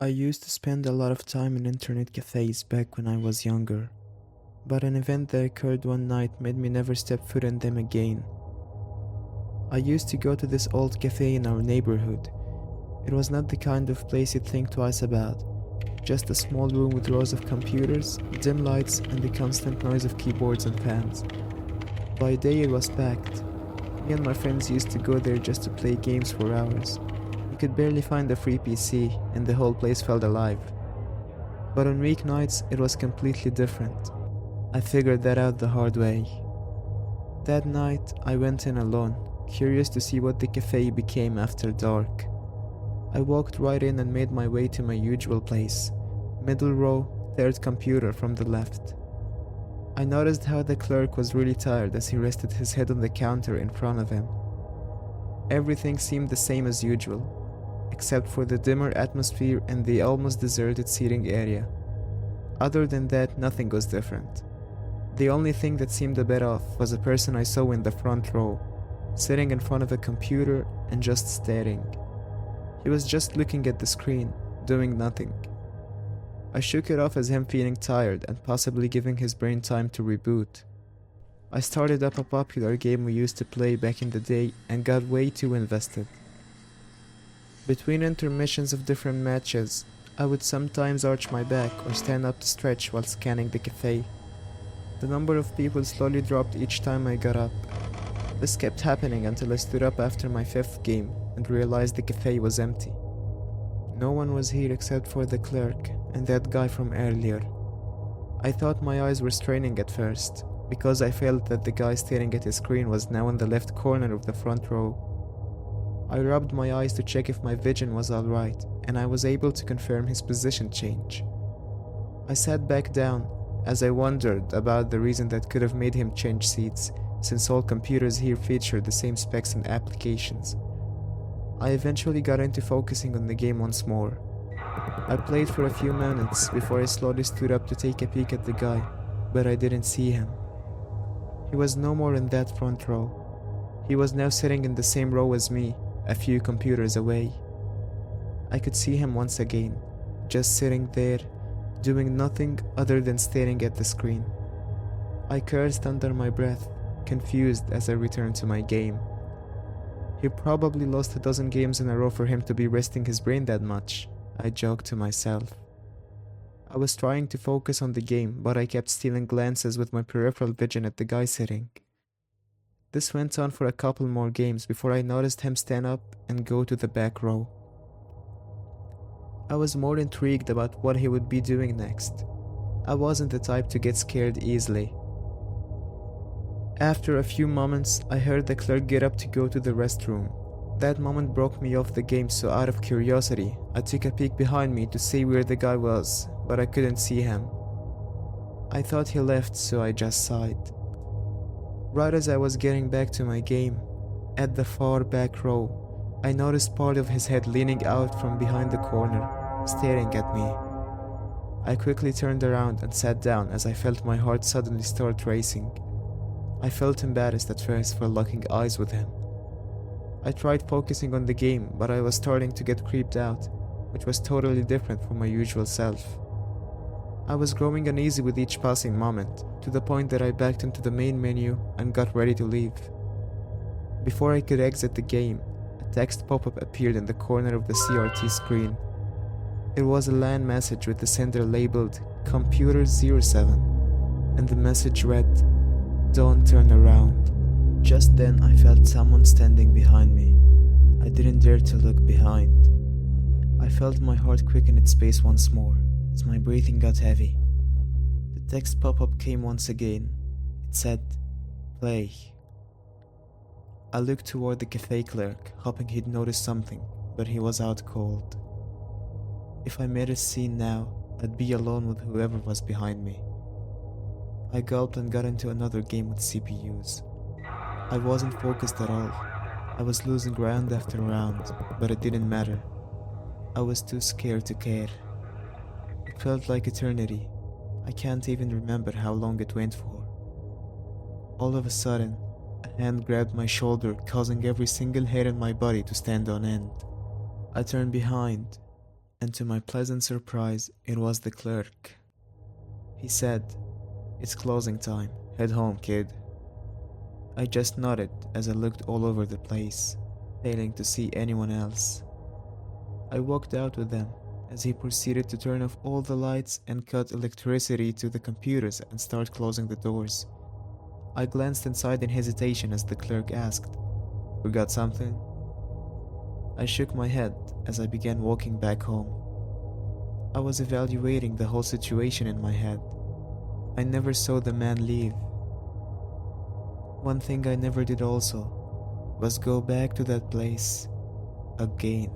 I used to spend a lot of time in internet cafes back when I was younger, but an event that occurred one night made me never step foot in them again. I used to go to this old cafe in our neighborhood. It was not the kind of place you'd think twice about, just a small room with rows of computers, dim lights, and the constant noise of keyboards and fans. By day it was packed. Me and my friends used to go there just to play games for hours. You could barely find a free PC, and the whole place felt alive. But on weeknights, it was completely different. I figured that out the hard way. That night, I went in alone, curious to see what the cafe became after dark. I walked right in and made my way to my usual place. Middle row, third computer from the left. I noticed how the clerk was really tired as he rested his head on the counter in front of him. Everything seemed the same as usual, except for the dimmer atmosphere and the almost deserted seating area. Other than that, nothing was different. The only thing that seemed a bit off was a person I saw in the front row, sitting in front of a computer and just staring. He was just looking at the screen, doing nothing. I shook it off as him feeling tired and possibly giving his brain time to reboot. I started up a popular game we used to play back in the day and got way too invested. Between intermissions of different matches, I would sometimes arch my back or stand up to stretch while scanning the cafe. The number of people slowly dropped each time I got up. This kept happening until I stood up after my fifth game and realized the cafe was empty. No one was here except for the clerk and that guy from earlier. I thought my eyes were straining at first, because I felt that the guy staring at his screen was now in the left corner of the front row. I rubbed my eyes to check if my vision was alright, and I was able to confirm his position change. I sat back down, as I wondered about the reason that could have made him change seats, since all computers here feature the same specs and applications. I eventually got into focusing on the game once more. I played for a few minutes before I slowly stood up to take a peek at the guy, but I didn't see him. He was no more in that front row. He was now sitting in the same row as me, a few computers away. I could see him once again, just sitting there, doing nothing other than staring at the screen. I cursed under my breath, confused as I returned to my game. He probably lost a dozen games in a row for him to be resting his brain that much, I joked to myself. I was trying to focus on the game, but I kept stealing glances with my peripheral vision at the guy sitting. This went on for a couple more games before I noticed him stand up and go to the back row. I was more intrigued about what he would be doing next. I wasn't the type to get scared easily. After a few moments, I heard the clerk get up to go to the restroom. That moment broke me off the game, so out of curiosity, I took a peek behind me to see where the guy was, but I couldn't see him. I thought he left, so I just sighed. Right as I was getting back to my game, at the far back row, I noticed part of his head leaning out from behind the corner, staring at me. I quickly turned around and sat down as I felt my heart suddenly start racing. I felt embarrassed at first for locking eyes with him. I tried focusing on the game, but I was starting to get creeped out, which was totally different from my usual self. I was growing uneasy with each passing moment, to the point that I backed into the main menu and got ready to leave. Before I could exit the game, a text pop-up appeared in the corner of the CRT screen. It was a LAN message with the sender labeled Computer 07, and the message read, "Don't turn around." Just then I felt someone standing behind me. I didn't dare to look behind. I felt my heart quicken its pace once more as my breathing got heavy. The text pop-up came once again. It said, "Play." I looked toward the cafe clerk, hoping he'd noticed something, but he was out cold. If I made a scene now, I'd be alone with whoever was behind me. I gulped and got into another game with CPUs. I wasn't focused at all. I was losing round after round, but it didn't matter. I was too scared to care. It felt like eternity. I can't even remember how long it went for. All of a sudden, a hand grabbed my shoulder, causing every single hair in my body to stand on end. I turned behind, and to my pleasant surprise, it was the clerk. He said, "It's closing time. Head home, kid." I just nodded as I looked all over the place, failing to see anyone else. I walked out with them as he proceeded to turn off all the lights and cut electricity to the computers and start closing the doors. I glanced inside in hesitation as the clerk asked, "Forgot something?" I shook my head as I began walking back home. I was evaluating the whole situation in my head. I never saw the man leave. One thing I never did also was go back to that place again.